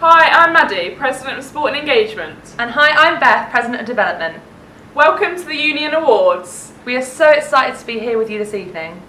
Hi, I'm Maddie, President of Sport and Engagement. And hi, I'm Beth, President of Development. Welcome to the Union Awards. We are so excited to be here with you this evening.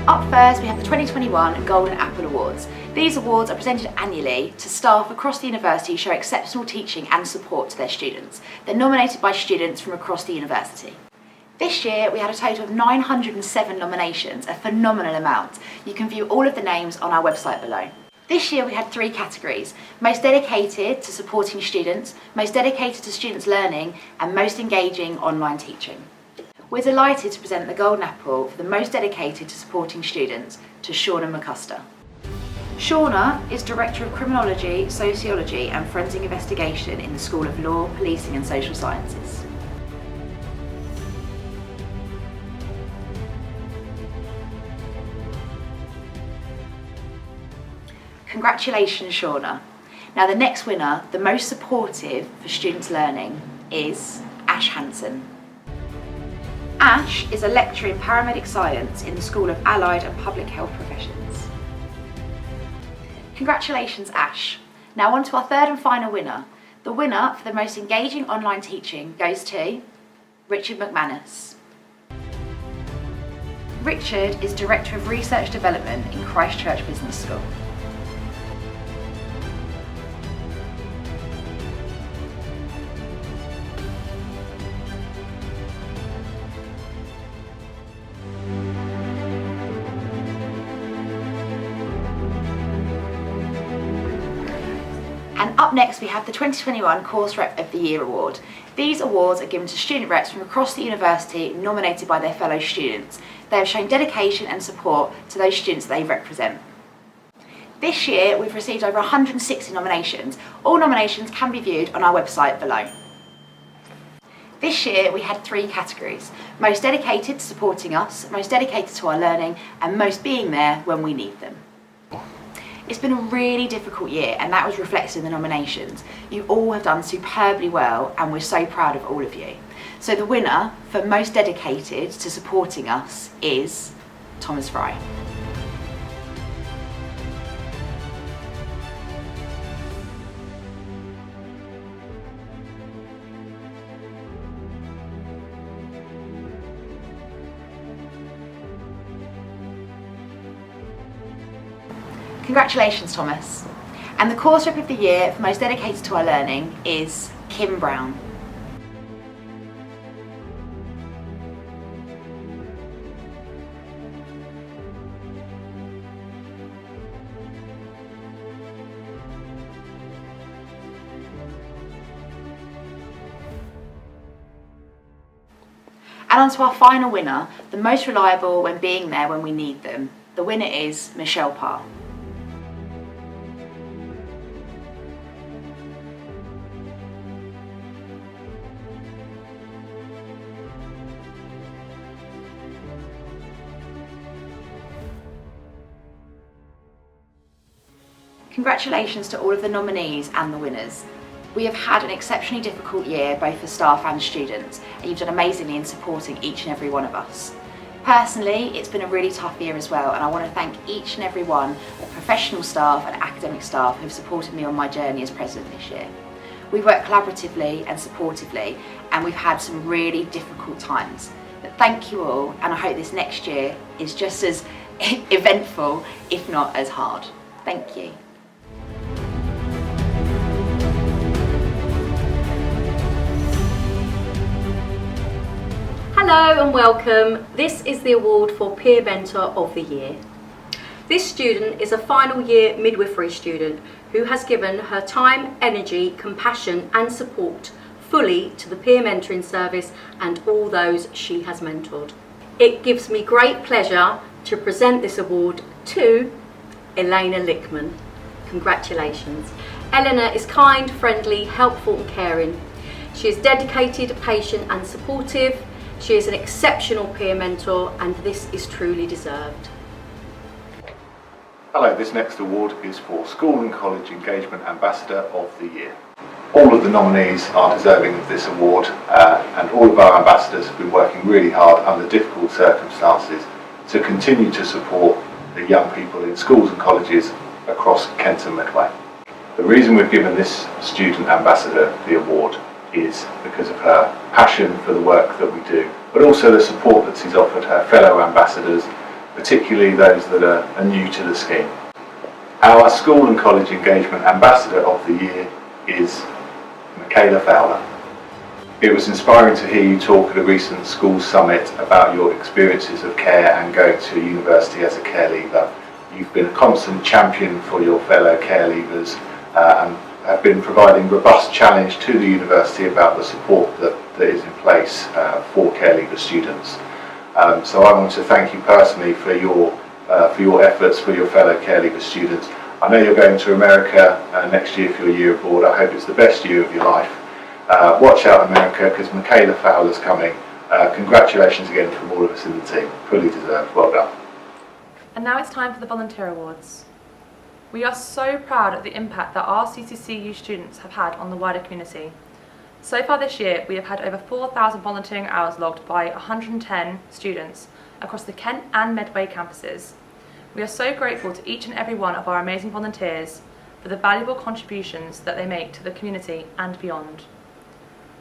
Up first, we have the 2021 Golden Apple Awards. These awards are presented annually to staff across the university who show exceptional teaching and support to their students. They're nominated by students from across the university. This year, we had a total of 907 nominations, a phenomenal amount. You can view all of the names on our website below. This year we had 3 categories: most dedicated to supporting students, most dedicated to students learning, and most engaging online teaching. We're delighted to present the Golden Apple for the most dedicated to supporting students to Shauna McCuster. Shauna is Director of Criminology, Sociology and Forensic Investigation in the School of Law, Policing and Social Sciences. Congratulations, Shauna. Now the next winner, the most supportive for students learning, is Ash Hansen. Ash is a lecturer in paramedic science in the School of Allied and Public Health Professions. Congratulations, Ash. Now on to our third and final winner. The winner for the most engaging online teaching goes to Richard McManus. Richard is Director of Research Development in Christ Church Business School. And up next we have the 2021 Course Rep of the Year Award. These awards are given to student reps from across the university nominated by their fellow students. They have shown dedication and support to those students they represent. This year we've received over 160 nominations. All nominations can be viewed on our website below. This year we had 3 categories: most dedicated to supporting us, most dedicated to our learning, and most being there when we need them. It's been a really difficult year and that was reflected in the nominations. You all have done superbly well and we're so proud of all of you. So the winner for most dedicated to supporting us is Thomas Fry. Congratulations, Thomas. And the Course Rep of the Year for most dedicated to our learning is Kim Brown. And on to our final winner, the most reliable when being there when we need them. The winner is Michelle Parr. Congratulations to all of the nominees and the winners. We have had an exceptionally difficult year, both for staff and students, and you've done amazingly in supporting each and every one of us. Personally, it's been a really tough year as well, and I want to thank each and every one of the professional staff and academic staff who have supported me on my journey as president this year. We've worked collaboratively and supportively, and we've had some really difficult times. But thank you all, and I hope this next year is just as eventful, if not as hard. Thank you. Hello and welcome. This is the award for Peer Mentor of the Year. This student is a final year midwifery student who has given her time, energy, compassion and support fully to the peer mentoring service and all those she has mentored. It gives me great pleasure to present this award to Elena Lickman. Congratulations. Eleanor is kind, friendly, helpful and caring. She is dedicated, patient and supportive. She is an exceptional peer mentor and this is truly deserved. Hello, this next award is for School and College Engagement Ambassador of the Year. All of the nominees are deserving of this award and all of our ambassadors have been working really hard under difficult circumstances to continue to support the young people in schools and colleges across Kent and Medway. The reason we've given this student ambassador the award is because of her passion for the work that we do, but also the support that she's offered her fellow ambassadors, particularly those that are new to the scheme. Our School and College Engagement Ambassador of the Year is Michaela Fowler. It was inspiring to hear you talk at a recent school summit about your experiences of care and going to university as a care leaver. You've been a constant champion for your fellow care leavers and have been providing robust challenge to the university about the support that is in place for care leaver students. So I want to thank you personally for your efforts for your fellow care leaver students. I know you're going to America next year for your year abroad. I hope it's the best year of your life. Watch out America, because Michaela Fowler's coming. Congratulations again from all of us in the team. Fully deserved. Well done. And now it's time for the Volunteer Awards. We are so proud of the impact that our CCCU students have had on the wider community. So far this year, we have had over 4,000 volunteering hours logged by 110 students across the Kent and Medway campuses. We are so grateful to each and every one of our amazing volunteers for the valuable contributions that they make to the community and beyond.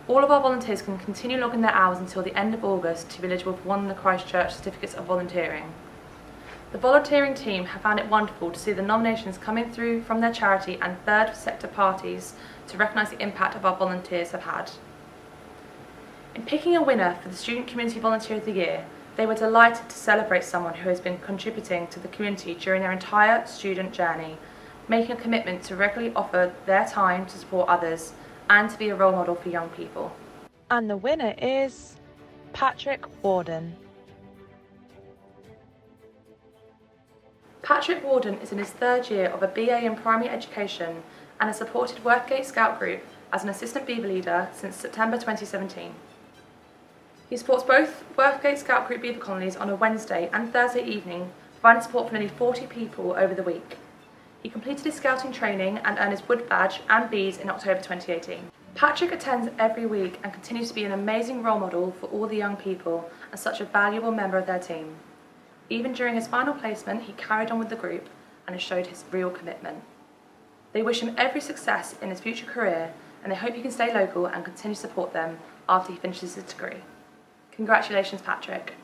All of our volunteers can continue logging their hours until the end of August to be eligible for one of the Christchurch Certificates of Volunteering. The volunteering team have found it wonderful to see the nominations coming through from their charity and third sector parties to recognise the impact of our volunteers have had. In picking a winner for the Student Community Volunteer of the Year, they were delighted to celebrate someone who has been contributing to the community during their entire student journey, making a commitment to regularly offer their time to support others and to be a role model for young people. And the winner is Patrick Warden. Patrick Warden is in his third year of a BA in Primary Education and has supported Worthgate Scout Group as an Assistant Beaver Leader since September 2017. He supports both Worthgate Scout Group Beaver Colonies on a Wednesday and Thursday evening, providing support for nearly 40 people over the week. He completed his scouting training and earned his Wood Badge and Bees in October 2018. Patrick attends every week and continues to be an amazing role model for all the young people and such a valuable member of their team. Even during his final placement, he carried on with the group and has showed his real commitment. They wish him every success in his future career and they hope he can stay local and continue to support them after he finishes his degree. Congratulations, Patrick.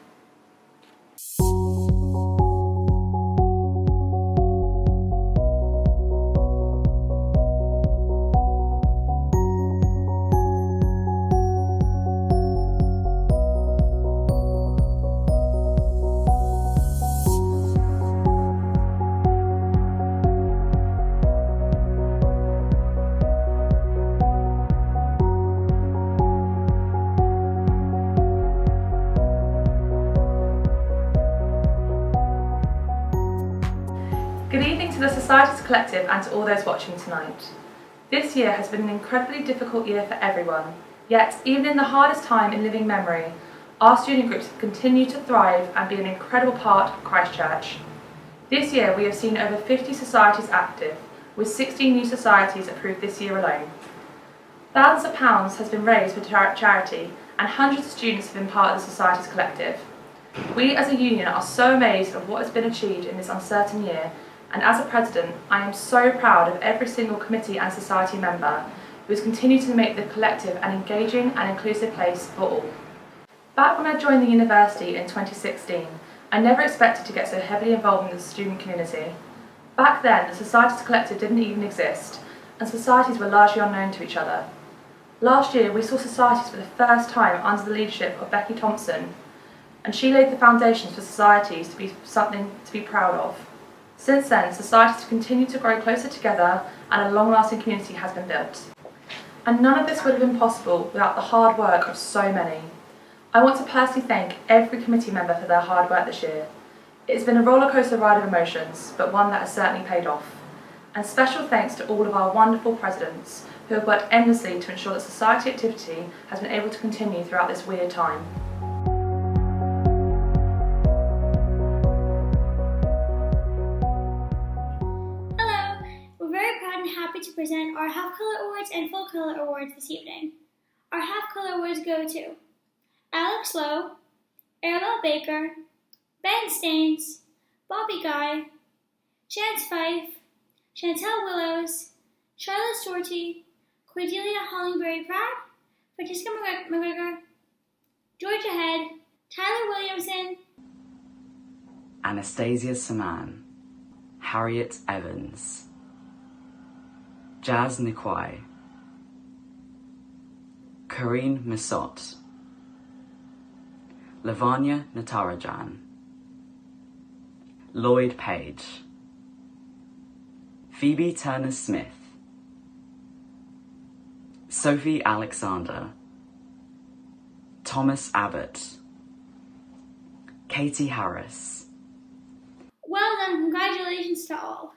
Good evening to the Societies Collective and to all those watching tonight. This year has been an incredibly difficult year for everyone, yet even in the hardest time in living memory, our student groups have continued to thrive and be an incredible part of Christchurch. This year we have seen over 50 societies active, with 16 new societies approved this year alone. Thousands of pounds has been raised for charity and hundreds of students have been part of the Societies Collective. We as a union are so amazed of what has been achieved in this uncertain year, and as a president, I am so proud of every single committee and society member who has continued to make the collective an engaging and inclusive place for all. Back when I joined the university in 2016, I never expected to get so heavily involved in the student community. Back then, the Societies Collective didn't even exist, and societies were largely unknown to each other. Last year we saw societies for the first time under the leadership of Becky Thompson, and she laid the foundations for societies to be something to be proud of. Since then, societies have continued to grow closer together and a long-lasting community has been built. And none of this would have been possible without the hard work of so many. I want to personally thank every committee member for their hard work this year. It has been a rollercoaster ride of emotions, but one that has certainly paid off. And special thanks to all of our wonderful presidents who have worked endlessly to ensure that society activity has been able to continue throughout this weird time. Hello, we're very proud and happy to present our Half Color Awards and Full Color Awards this evening. Our Half Color Awards go to Alex Lowe, Arabelle Baker, Ben Staines, Bobby Guy, Chance Fife, Chantel Willows, Charlotte Sorty, Cordelia Hollingbury Pratt, Francesca McGregor, Georgia Head, Tyler Williamson, Anastasia Saman, Harriet Evans, Jazz Nikwai, Karine Misot, Lavanya Natarajan, Lloyd Page, Phoebe Turner-Smith, Sophie Alexander, Thomas Abbott, Katie Harris. Well done, congratulations to all.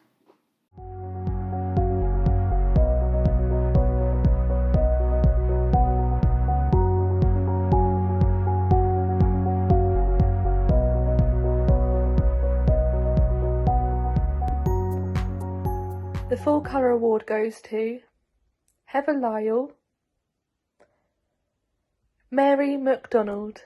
The Full Colour Award goes to Heather Lyle, Mary McDonald.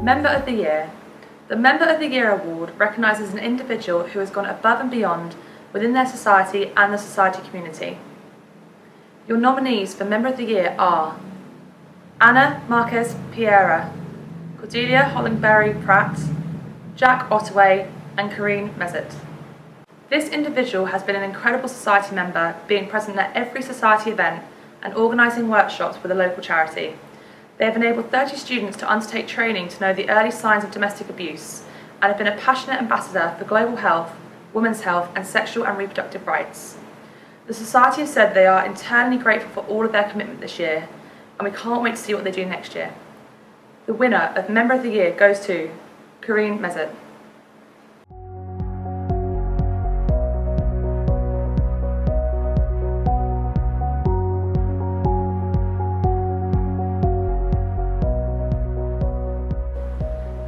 Member of the Year. The Member of the Year Award recognises an individual who has gone above and beyond within their society and the society community. Your nominees for Member of the Year are Anna Marquez Piera, Cordelia Hollingbury Pratt, Jack Ottaway and Karine Mezet. This individual has been an incredible society member, being present at every society event and organising workshops with a local charity. They have enabled 30 students to undertake training to know the early signs of domestic abuse and have been a passionate ambassador for global health, women's health and sexual and reproductive rights. The society has said they are internally grateful for all of their commitment this year, and we can't wait to see what they do next year. The winner of Member of the Year goes to Karine Mezet.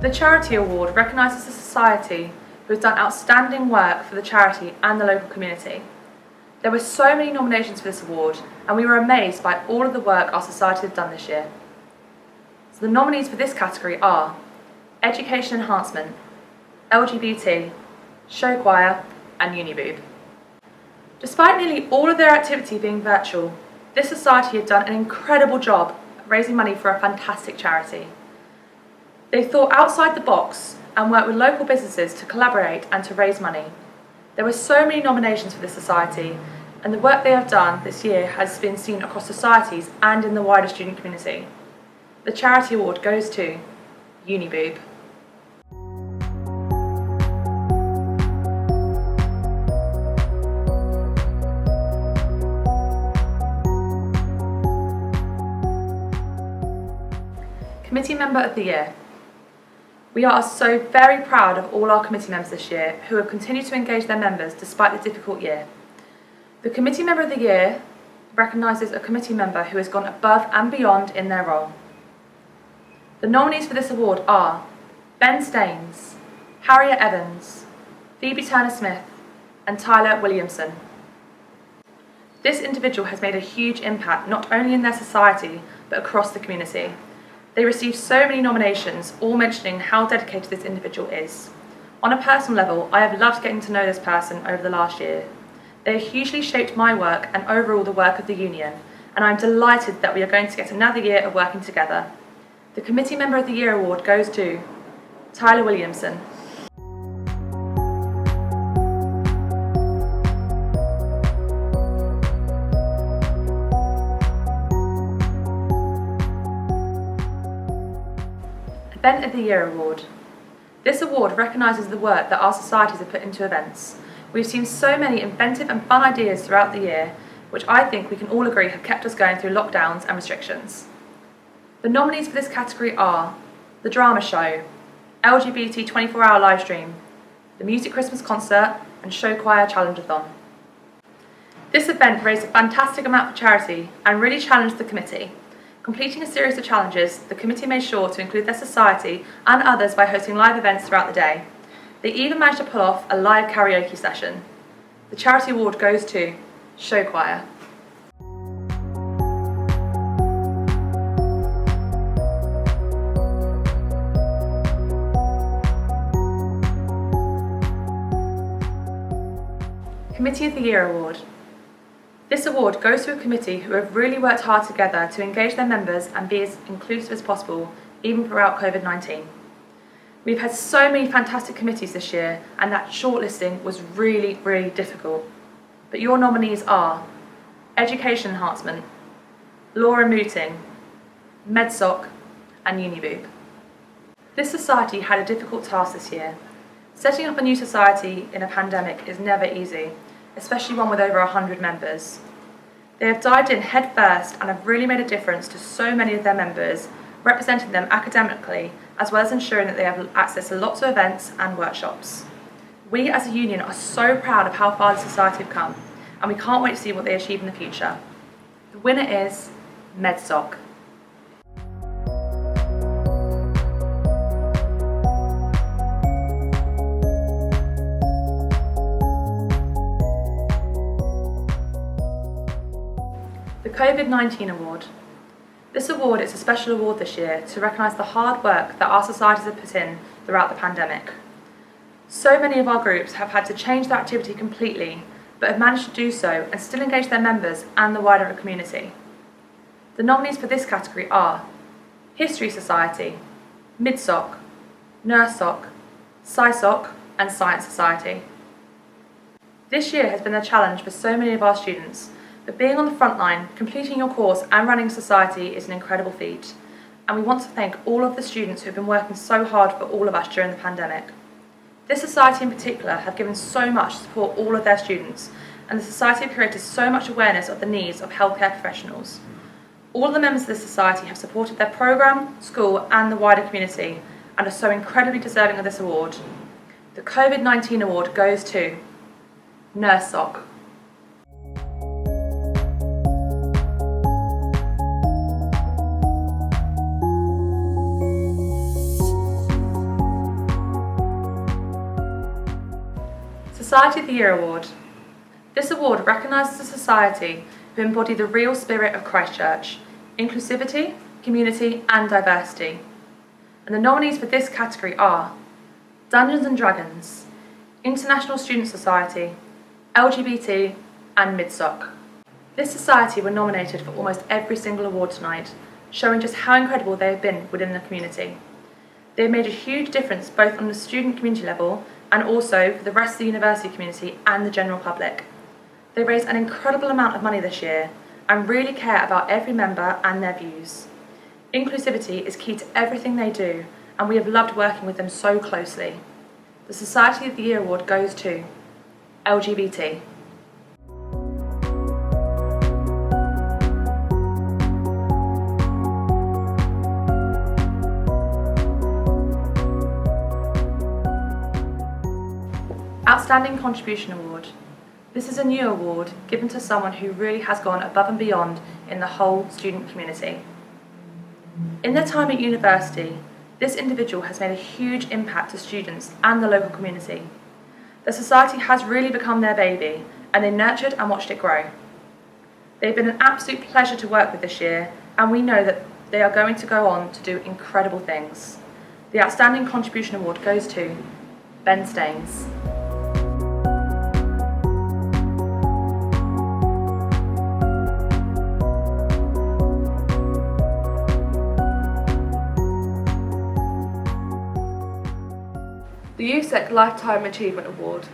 The Charity Award recognises a society who has done outstanding work for the charity and the local community. There were so many nominations for this award, and we were amazed by all of the work our society has done this year. So the nominees for this category are Education Enhancement, LGBT, Show Choir and Uniboob. Despite nearly all of their activity being virtual, this society had done an incredible job raising money for a fantastic charity. They thought outside the box and worked with local businesses to collaborate and to raise money. There were so many nominations for this society, and the work they have done this year has been seen across societies and in the wider student community. The Charity Award goes to Uniboob. Committee Member of the Year. We are so very proud of all our committee members this year who have continued to engage their members despite the difficult year. The Committee Member of the Year recognises a committee member who has gone above and beyond in their role. The nominees for this award are Ben Staines, Harriet Evans, Phoebe Turner-Smith and Tyler Williamson. This individual has made a huge impact not only in their society but across the community. They received so many nominations, all mentioning how dedicated this individual is. On a personal level, I have loved getting to know this person over the last year. They have hugely shaped my work and overall the work of the union, and I'm delighted that we are going to get another year of working together. The Committee Member of the Year award goes to Tyler Williamson. Event of the Year Award. This award recognises the work that our societies have put into events. We've seen so many inventive and fun ideas throughout the year, which I think we can all agree have kept us going through lockdowns and restrictions. The nominees for this category are the Drama Show, LGBT 24-hour livestream, the Music Christmas Concert and Show Choir Challenge-a-thon. This event raised a fantastic amount for charity and really challenged the committee. Completing a series of challenges, the committee made sure to include their society and others by hosting live events throughout the day. They even managed to pull off a live karaoke session. The charity award goes to Show Choir. Committee of the Year Award. This award goes to a committee who have really worked hard together to engage their members and be as inclusive as possible, even throughout COVID-19. We've had so many fantastic committees this year, and that shortlisting was really, really difficult. But your nominees are Education Enhancement, Law and Mooting, MedSoc and Uniboob. This society had a difficult task this year. Setting up a new society in a pandemic is never easy, especially one with over 100 members. They have dived in head first and have really made a difference to so many of their members, representing them academically, as well as ensuring that they have access to lots of events and workshops. We as a union are so proud of how far the society have come, and we can't wait to see what they achieve in the future. The winner is MedSoc. The COVID-19 Award. This award is a special award this year to recognise the hard work that our societies have put in throughout the pandemic. So many of our groups have had to change their activity completely, but have managed to do so and still engage their members and the wider community. The nominees for this category are History Society, MidSoc, NurseSoc, SciSoc and Science Society. This year has been a challenge for so many of our students, but being on the front line, completing your course and running a society is an incredible feat, and we want to thank all of the students who have been working so hard for all of us during the pandemic. This society in particular have given so much to support all of their students, and the society have created so much awareness of the needs of healthcare professionals. All of the members of this society have supported their programme, school and the wider community, and are so incredibly deserving of this award. The COVID-19 award goes to NurseSoc. Society of the Year Award. This award recognises a society who embody the real spirit of Christchurch, inclusivity, community and diversity. And the nominees for this category are Dungeons and Dragons, International Student Society, LGBT and MidSoc. This society were nominated for almost every single award tonight, showing just how incredible they have been within the community. They have made a huge difference both on the student community level and also for the rest of the university community and the general public. They raised an incredible amount of money this year and really care about every member and their views. Inclusivity is key to everything they do, and we have loved working with them so closely. The Society of the Year Award goes to LGBT. Outstanding Contribution Award. This is a new award given to someone who really has gone above and beyond in the whole student community. In their time at university, this individual has made a huge impact to students and the local community. The society has really become their baby, and they nurtured and watched it grow. They've been an absolute pleasure to work with this year, and we know that they are going to go on to do incredible things. The Outstanding Contribution Award goes to Ben Staines. The USEC Lifetime Achievement Award.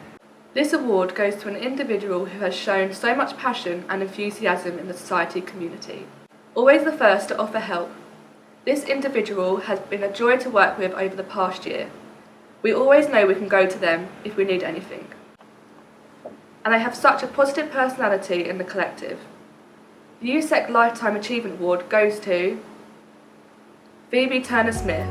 This award goes to an individual who has shown so much passion and enthusiasm in the society community. Always the first to offer help, This individual has been a joy to work with over the past year. We always know we can go to them if we need anything. And they have such a positive personality in the collective. The USEC Lifetime Achievement Award goes to Phoebe Turner-Smith.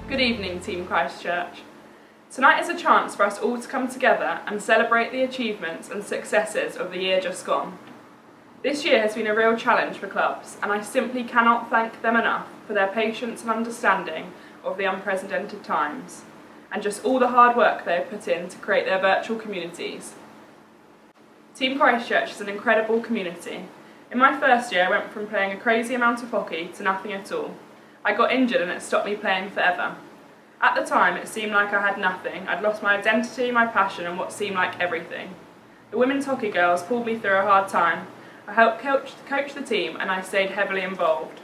Good evening, Team Christchurch. Tonight is a chance for us all to come together and celebrate the achievements and successes of the year just gone. This year has been a real challenge for clubs, and I simply cannot thank them enough for their patience and understanding of the unprecedented times, and just all the hard work they have put in to create their virtual communities. Team Christchurch is an incredible community. In my first year, I went from playing a crazy amount of hockey to nothing at all. I got injured and it stopped me playing forever. At the time, it seemed like I had nothing. I'd lost my identity, my passion, and what seemed like everything. The women's hockey girls pulled me through a hard time. I helped coach the team, and I stayed heavily involved.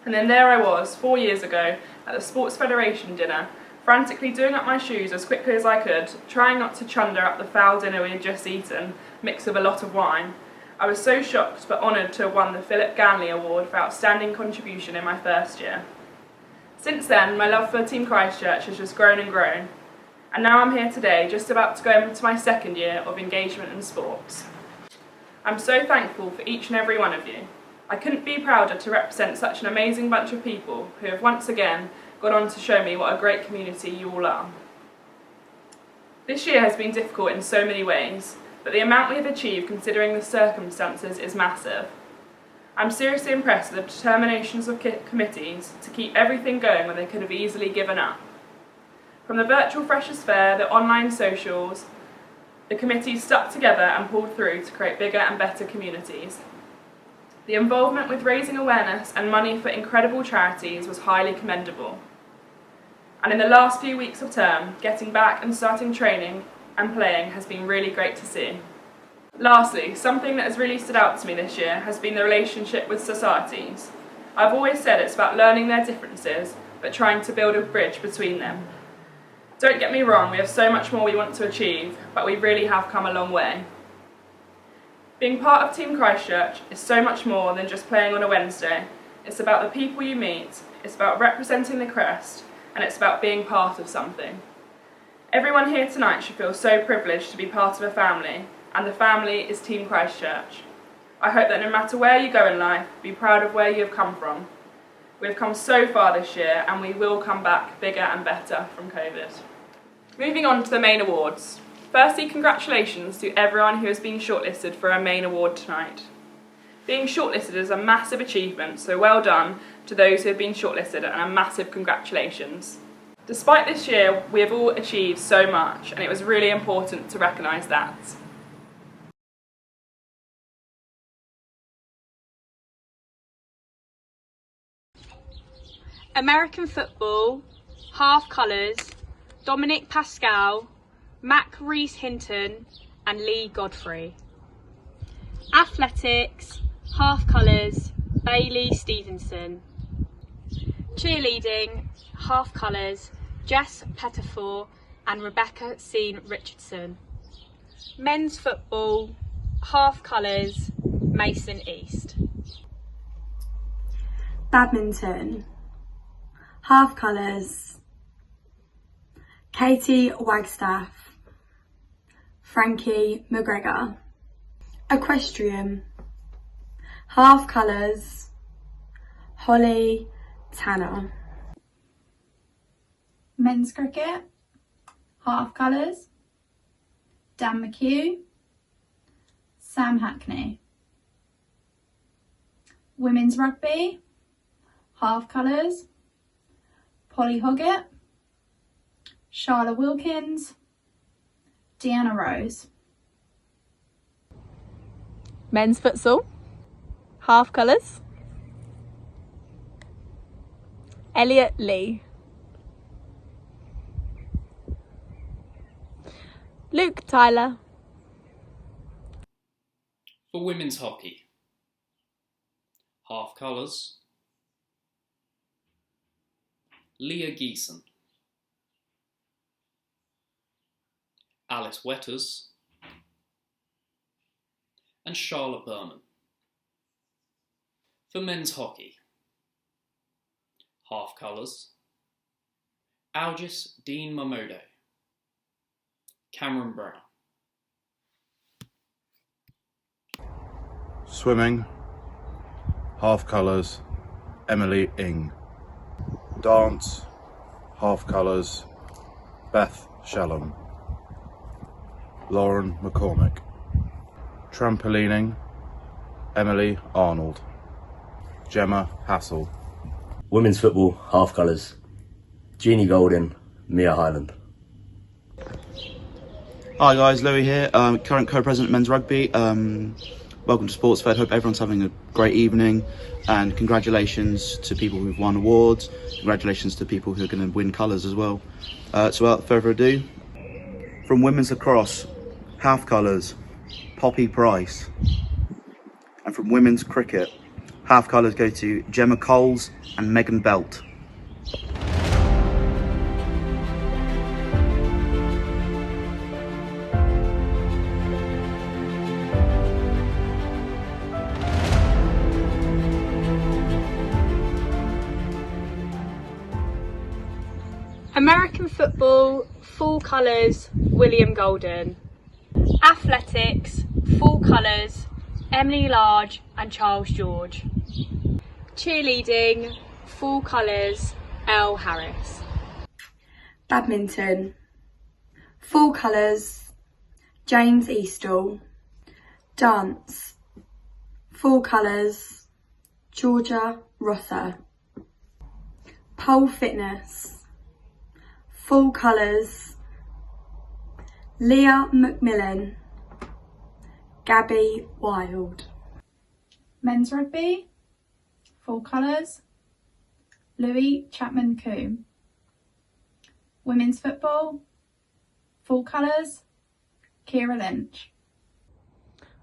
And then there I was, 4 years ago, at the Sports Federation dinner, frantically doing up my shoes as quickly as I could, trying not to chunder up the foul dinner we had just eaten, mixed with a lot of wine. I was so shocked but honoured to have won the Philip Ganley Award for Outstanding Contribution in my first year. Since then, my love for Team Christchurch has just grown and grown, and now I'm here today, just about to go into my second year of engagement in sports. I'm so thankful for each and every one of you. I couldn't be prouder to represent such an amazing bunch of people who have once again gone on to show me what a great community you all are. This year has been difficult in so many ways, but the amount we have achieved considering the circumstances is massive. I'm seriously impressed with the determinations of committees to keep everything going when they could have easily given up. From the virtual Freshers' Fair, the online socials, the committees stuck together and pulled through to create bigger and better communities. The involvement with raising awareness and money for incredible charities was highly commendable. And in the last few weeks of term, getting back and starting training and playing has been really great to see. Lastly, something that has really stood out to me this year has been the relationship with societies. I've always said it's about learning their differences, but trying to build a bridge between them. Don't get me wrong, we have so much more we want to achieve, but we really have come a long way. Being part of Team Christchurch is so much more than just playing on a Wednesday. It's about the people you meet, it's about representing the crest, and it's about being part of something. Everyone here tonight should feel so privileged to be part of a family, and the family is Team Christchurch. I hope that no matter where you go in life, be proud of where you have come from. We have come so far this year, and we will come back bigger and better from COVID. Moving on to the main awards. Firstly, congratulations to everyone who has been shortlisted for our main award tonight. Being shortlisted is a massive achievement, so well done to those who have been shortlisted, and a massive congratulations. Despite this year, we have all achieved so much, and it was really important to recognise that. American football, half colours, Dominic Pascal, Mac Rees-Hinton and Lee Godfrey. Athletics, half colours, Bailey Stevenson. Cheerleading, half colours, Jess Pettifor and Rebecca Sean Richardson. Men's football, half colours, Mason East. Badminton, half colours, Katie Wagstaff, Frankie McGregor. Equestrian, half colours, Holly Tanner. Men's cricket, half colours, Dan McHugh, Sam Hackney. Women's rugby, half colours, Polly Hoggett, Charlotte Wilkins, Deanna Rose. Men's futsal, half colours, Elliot Lee. Luke Tyler. For women's hockey, half colours, Leah Geeson, Alice Wetters, and Charlotte Berman. For men's hockey, half colours, Algis Dean Momode, Cameron Brown. Swimming, half colours, Emily Ing. Dance, half colours, Beth Shellham. Lauren McCormick. Trampolining, Emily Arnold. Gemma Hassel. Women's football, half colours, Jeannie Golden, Mia Highland. Hi guys, Louis here, current co-president of Men's Rugby. Welcome to SportsFed, hope everyone's having a great evening, and congratulations to people who've won awards, congratulations to people who are going to win colours as well. So without further ado, from women's lacrosse, half colours, Poppy Price. And from women's cricket, half colours go to Gemma Coles and Megan Belt. American football, full colours, William Golden. Athletics, full colours, Emily Large and Charles George. Cheerleading, full colours, Elle Harris. Badminton, full colours, James Eastall. Dance, full colours, Georgia Rother. Pole fitness, full colours, Leah McMillan, Gabby Wild. Men's rugby, full colours, Louis Chapman-Coombe. Women's football, full colours, Kira Lynch.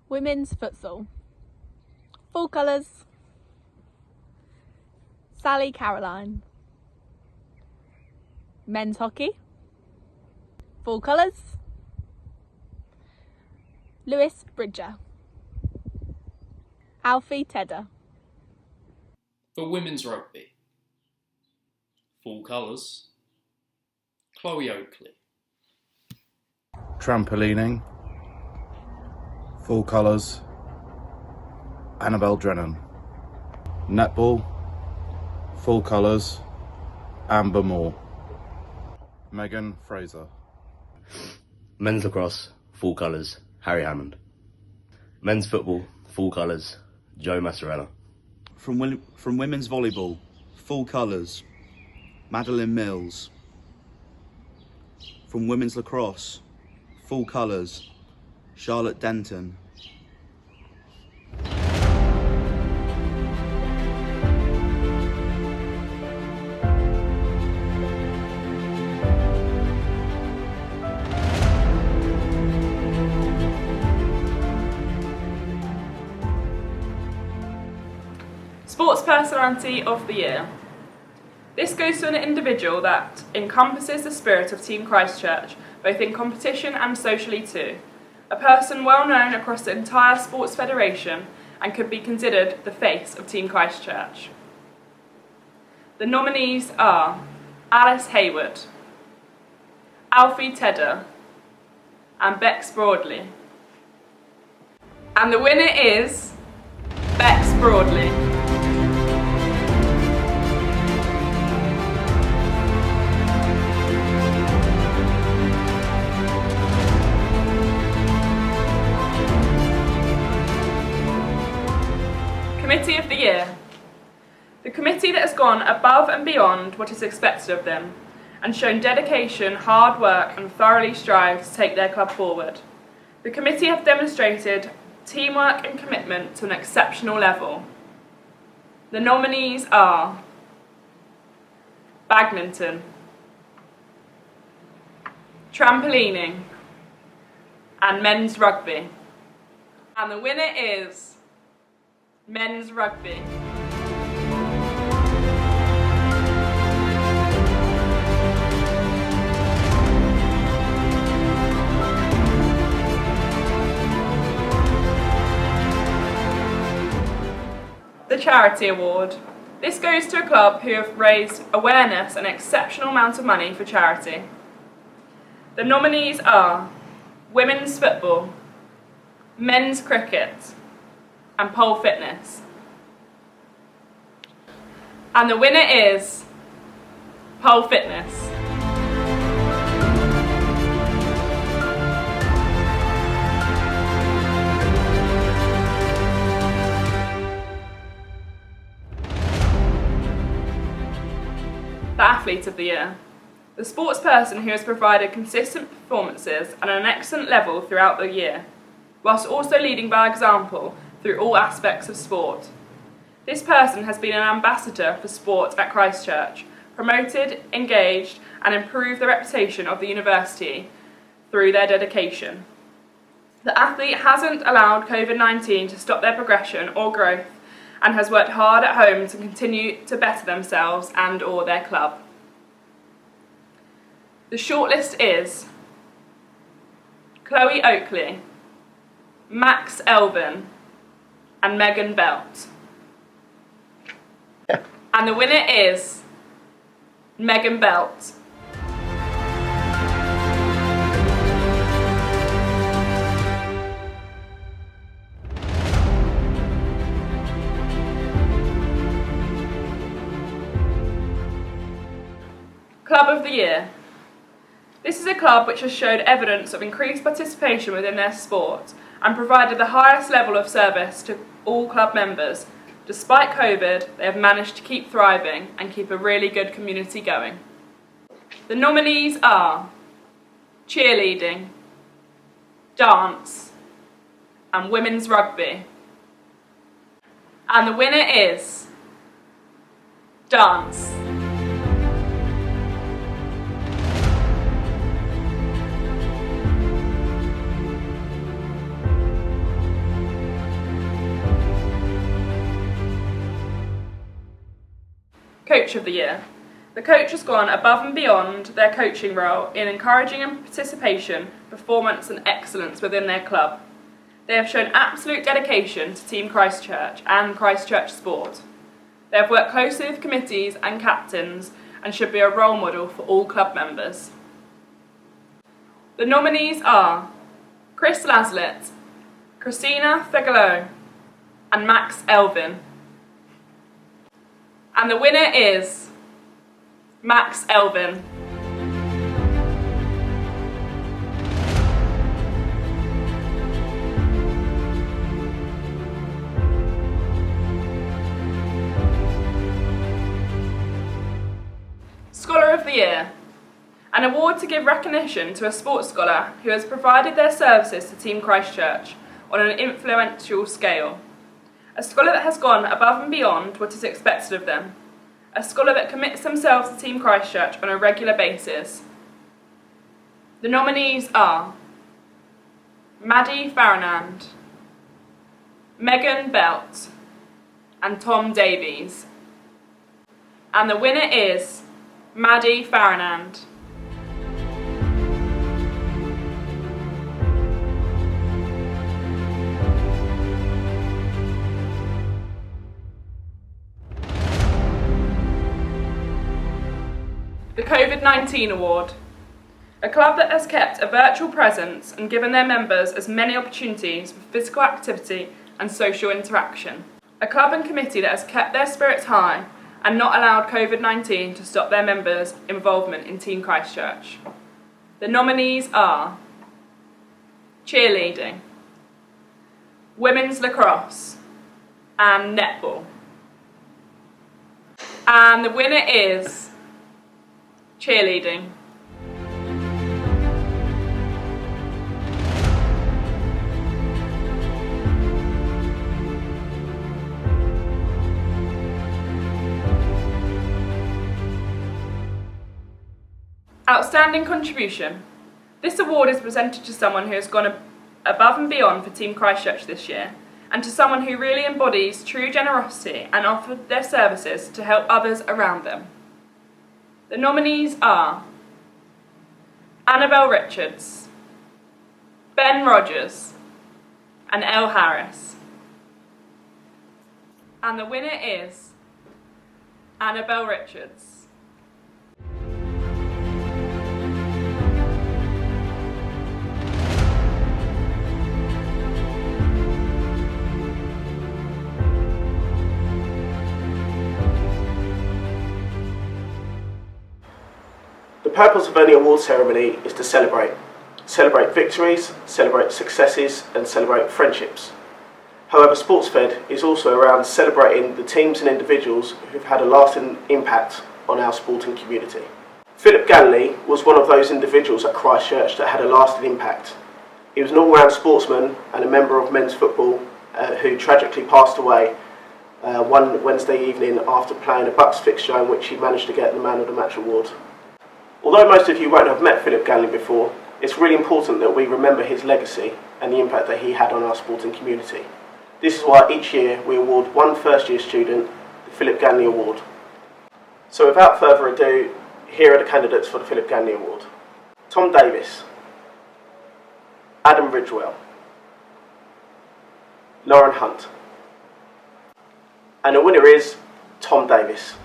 Women's futsal, full colours, Sally Caroline. Men's hockey, full colours, Lewis Bridger. Alfie Tedder. For women's rugby, full colours, Chloe Oakley. Trampolining, full colours, Annabelle Drennan. Netball, full colours, Amber Moore. Megan Fraser. Men's lacrosse, full colours, Harry Hammond. Men's football, full colours, Joe Massarella. From women's volleyball, full colours, Madeline Mills. From women's lacrosse, full colours, Charlotte Denton. Sports Personality of the Year. This goes to an individual that encompasses the spirit of Team Christchurch, both in competition and socially too. A person well known across the entire sports federation and could be considered the face of Team Christchurch. The nominees are Alice Hayward, Alfie Tedder, and Bex Broadley. And the winner is Bex Broadley. Committee of the Year. The committee that has gone above and beyond what is expected of them and shown dedication, hard work and thoroughly strived to take their club forward. The committee have demonstrated teamwork and commitment to an exceptional level. The nominees are badminton, trampolining, and men's rugby. And the winner is men's rugby. The Charity Award. This goes to a club who have raised awareness and an exceptional amount of money for charity. The nominees are women's football, men's cricket, and pole fitness. And the winner is pole fitness. The Athlete of the Year. The sportsperson who has provided consistent performances at an excellent level throughout the year, whilst also leading by example through all aspects of sport. This person has been an ambassador for sport at Christ Church, promoted, engaged, and improved the reputation of the university through their dedication. The athlete hasn't allowed COVID-19 to stop their progression or growth, and has worked hard at home to continue to better themselves and or their club. The shortlist is Chloe Oakley, Max Elvin, and Megan Belt. And the winner is Megan Belt. Club of the Year. This is a club which has showed evidence of increased participation within their sport and provided the highest level of service to all club members. Despite COVID, they have managed to keep thriving and keep a really good community going. The nominees are cheerleading, dance, and women's rugby. And the winner is dance. Coach of the Year. The coach has gone above and beyond their coaching role in encouraging and participation, performance and excellence within their club. They have shown absolute dedication to Team Christ Church and Christ Church sport. They have worked closely with committees and captains and should be a role model for all club members. The nominees are Chris Laslett, Christina Fegalo, and Max Elvin. And the winner is Max Elvin. Scholar of the Year. An award to give recognition to a sports scholar who has provided their services to Team Christ Church on an influential scale. A scholar that has gone above and beyond what is expected of them. A scholar that commits themselves to Team Christ Church on a regular basis. The nominees are Maddie Farrinand, Megan Belt, and Tom Davies. And the winner is Maddie Farrinand. The COVID-19 Award. A club that has kept a virtual presence and given their members as many opportunities for physical activity and social interaction. A club and committee that has kept their spirits high and not allowed COVID-19 to stop their members' involvement in Team Christ Church. The nominees are cheerleading, women's lacrosse, and netball. And the winner is cheerleading. Outstanding contribution. This award is presented to someone who has gone above and beyond for Team Christchurch this year, and to someone who really embodies true generosity and offered their services to help others around them. The nominees are Annabelle Richards, Ben Rogers, and Elle Harris. And the winner is Annabelle Richards. The purpose of any award ceremony is to celebrate. Celebrate victories, celebrate successes and celebrate friendships. However, SportsFed is also around celebrating the teams and individuals who've had a lasting impact on our sporting community. Philip Ganley was one of those individuals at Christchurch that had a lasting impact. He was an all-round sportsman and a member of men's football who tragically passed away one Wednesday evening after playing a Bucks fixture in which he managed to get the Man of the Match award. Although most of you won't have met Philip Ganley before, it's really important that we remember his legacy and the impact that he had on our sporting community. This is why each year we award one first-year student the Philip Ganley Award. So without further ado, here are the candidates for the Philip Ganley Award. Tom Davis, Adam Ridgewell, Lauren Hunt, and the winner is Tom Davis.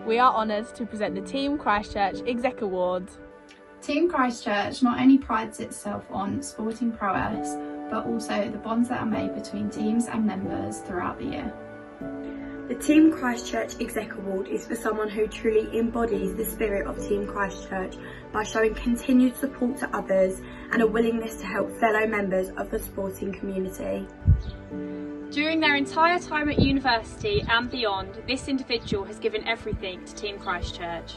We are honoured to present the Team Christchurch Exec Award. Team Christchurch not only prides itself on sporting prowess, but also the bonds that are made between teams and members throughout the year. The Team Christchurch Exec Award is for someone who truly embodies the spirit of Team Christchurch by showing continued support to others and a willingness to help fellow members of the sporting community. During their entire time at university and beyond, this individual has given everything to Team Christchurch.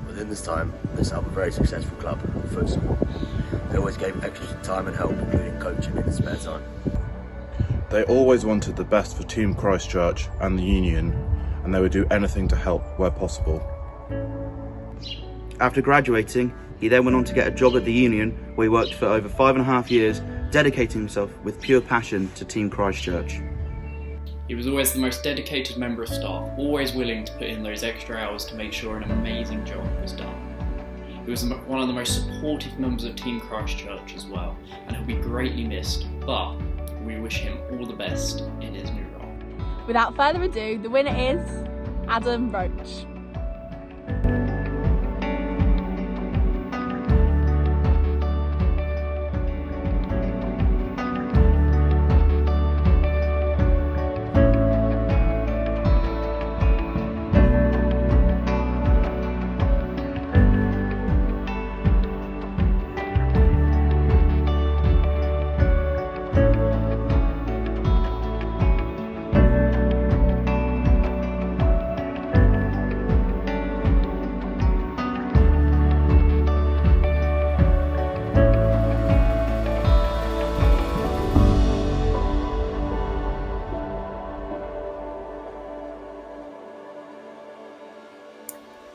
Within this time, they set up a very successful club, futsal. They always gave extra time and help, including coaching in their spare time. They always wanted the best for Team Christchurch and the Union, and they would do anything to help where possible. After graduating, he then went on to get a job at the Union, where he worked for over 5.5 years, dedicating himself with pure passion to Team Christchurch. He was always the most dedicated member of staff, always willing to put in those extra hours to make sure an amazing job was done. He was one of the most supportive members of Team Christchurch as well, and he'll be greatly missed, but we wish him all the best in his new role. Without further ado, the winner is Adam Roach.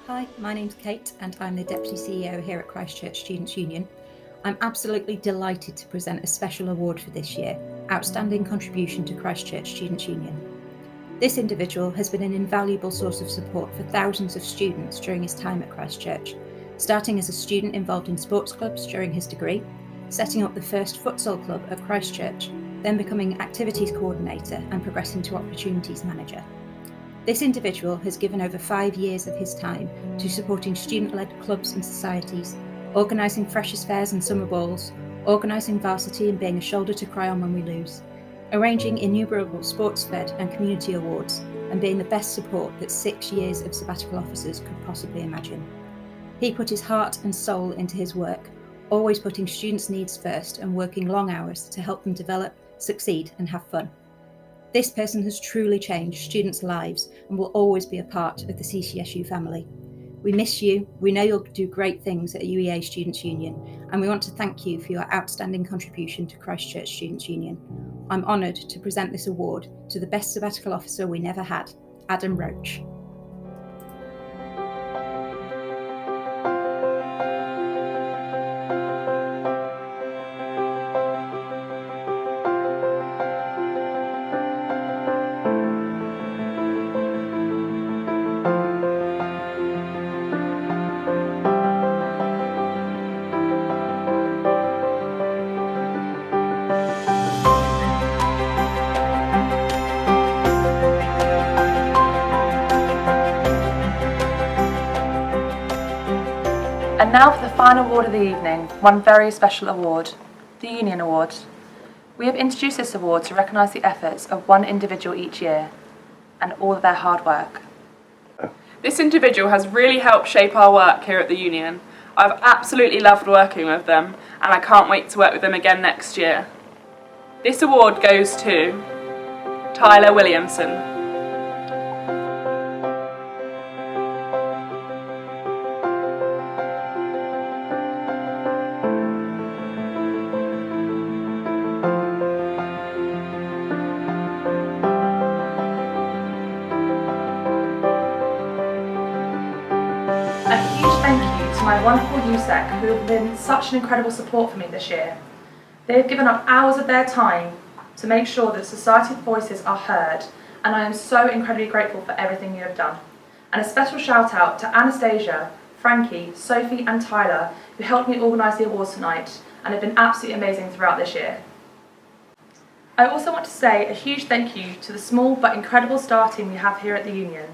Hi, my name's Kate and I'm the Deputy CEO here at Christchurch Students' Union. I'm absolutely delighted to present a special award for this year, Outstanding Contribution to Christchurch Students' Union. This individual has been an invaluable source of support for thousands of students during his time at Christchurch, starting as a student involved in sports clubs during his degree, setting up the first futsal club of Christchurch, then becoming activities coordinator and progressing to opportunities manager. This individual has given over 5 years of his time to supporting student-led clubs and societies, organising freshers' fairs and summer balls, organising varsity and being a shoulder to cry on when we lose, arranging innumerable sports-fed and community awards, and being the best support that 6 years of sabbatical officers could possibly imagine. He put his heart and soul into his work, always putting students' needs first and working long hours to help them develop, succeed and have fun. This person has truly changed students' lives and will always be a part of the CCSU family. We miss you. We know you'll do great things at UEA Students' Union, and we want to thank you for your outstanding contribution to Christchurch Students' Union. I'm honoured to present this award to the best sabbatical officer we never had, Adam Roach. And now for the final award of the evening, one very special award, the Union Award. We have introduced this award to recognise the efforts of one individual each year and all of their hard work. This individual has really helped shape our work here at the Union. I've absolutely loved working with them and I can't wait to work with them again next year. This award goes to Tyler Williamson. A huge thank you to my wonderful USEC who have been such an incredible support for me this year. They have given up hours of their time to make sure that society's voices are heard, and I am so incredibly grateful for everything you have done. And a special shout out to Anastasia, Frankie, Sophie and Tyler who helped me organise the awards tonight and have been absolutely amazing throughout this year. I also want to say a huge thank you to the small but incredible staff team we have here at the Union.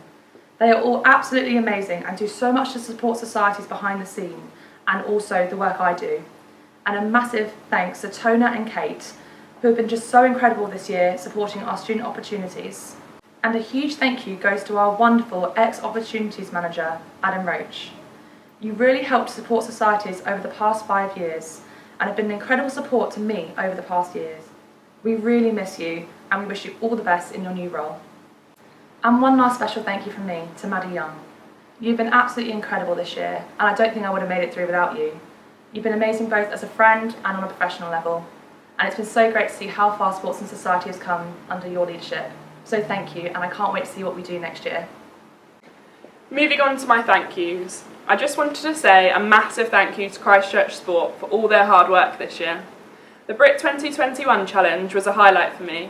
They are all absolutely amazing and do so much to support societies behind the scene and also the work I do. And a massive thanks to Tona and Kate who have been just so incredible this year supporting our student opportunities. And a huge thank you goes to our wonderful ex-opportunities manager, Adam Roach. You really helped support societies over the past 5 years and have been an incredible support to me over the past years. We really miss you and we wish you all the best in your new role. And one last special thank you from me to Maddie Young. You've been absolutely incredible this year and I don't think I would have made it through without you. You've been amazing both as a friend and on a professional level, and it's been so great to see how far sports and society has come under your leadership. So thank you, and I can't wait to see what we do next year. Moving on to my thank yous. I just wanted to say a massive thank you to Christchurch Sport for all their hard work this year. The Brit 2021 challenge was a highlight for me.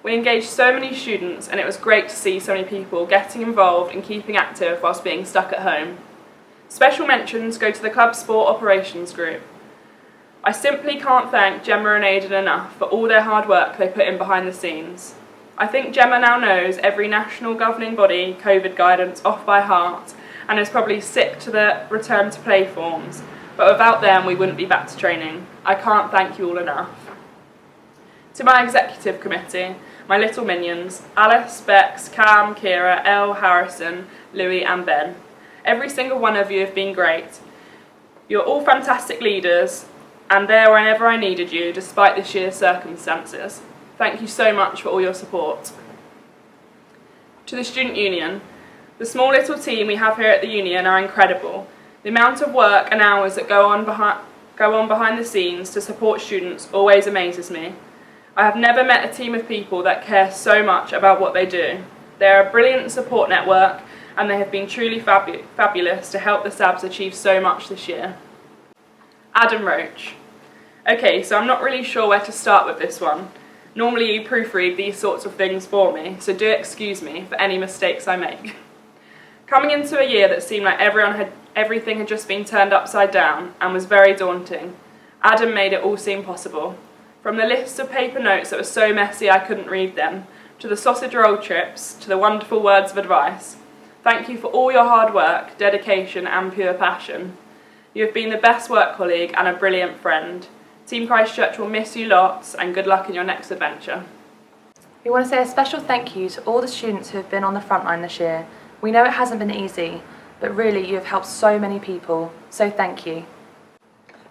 We engaged so many students and it was great to see so many people getting involved and keeping active whilst being stuck at home. Special mentions go to the club sport operations group. I simply can't thank Gemma and Aidan enough for all their hard work they put in behind the scenes. I think Gemma now knows every national governing body COVID guidance off by heart and is probably sick to the return to play forms, but without them we wouldn't be back to training. I can't thank you all enough. To my executive committee, my little minions, Alice, Bex, Cam, Kira, Elle, Harrison, Louis and Ben. Every single one of you have been great. You're all fantastic leaders and there whenever I needed you despite this year's circumstances. Thank you so much for all your support. To the Student Union, the small little team we have here at the Union are incredible. The amount of work and hours that go on behind the scenes to support students always amazes me. I have never met a team of people that care so much about what they do. They are a brilliant support network and they have been truly fabulous to help the SABs achieve so much this year. Adam Roach. Okay, so I'm not really sure where to start with this one. Normally you proofread these sorts of things for me, so do excuse me for any mistakes I make. Coming into a year that seemed like everything had just been turned upside down and was very daunting, Adam made it all seem possible. From the lists of paper notes that were so messy I couldn't read them, to the sausage roll trips, to the wonderful words of advice. Thank you for all your hard work, dedication and pure passion. You have been the best work colleague and a brilliant friend. Team Christchurch will miss you lots and good luck in your next adventure. We want to say a special thank you to all the students who have been on the front line this year. We know it hasn't been easy, but really you have helped so many people, so thank you.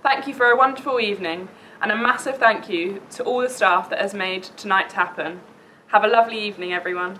Thank you for a wonderful evening and a massive thank you to all the staff that has made tonight happen. Have a lovely evening everyone.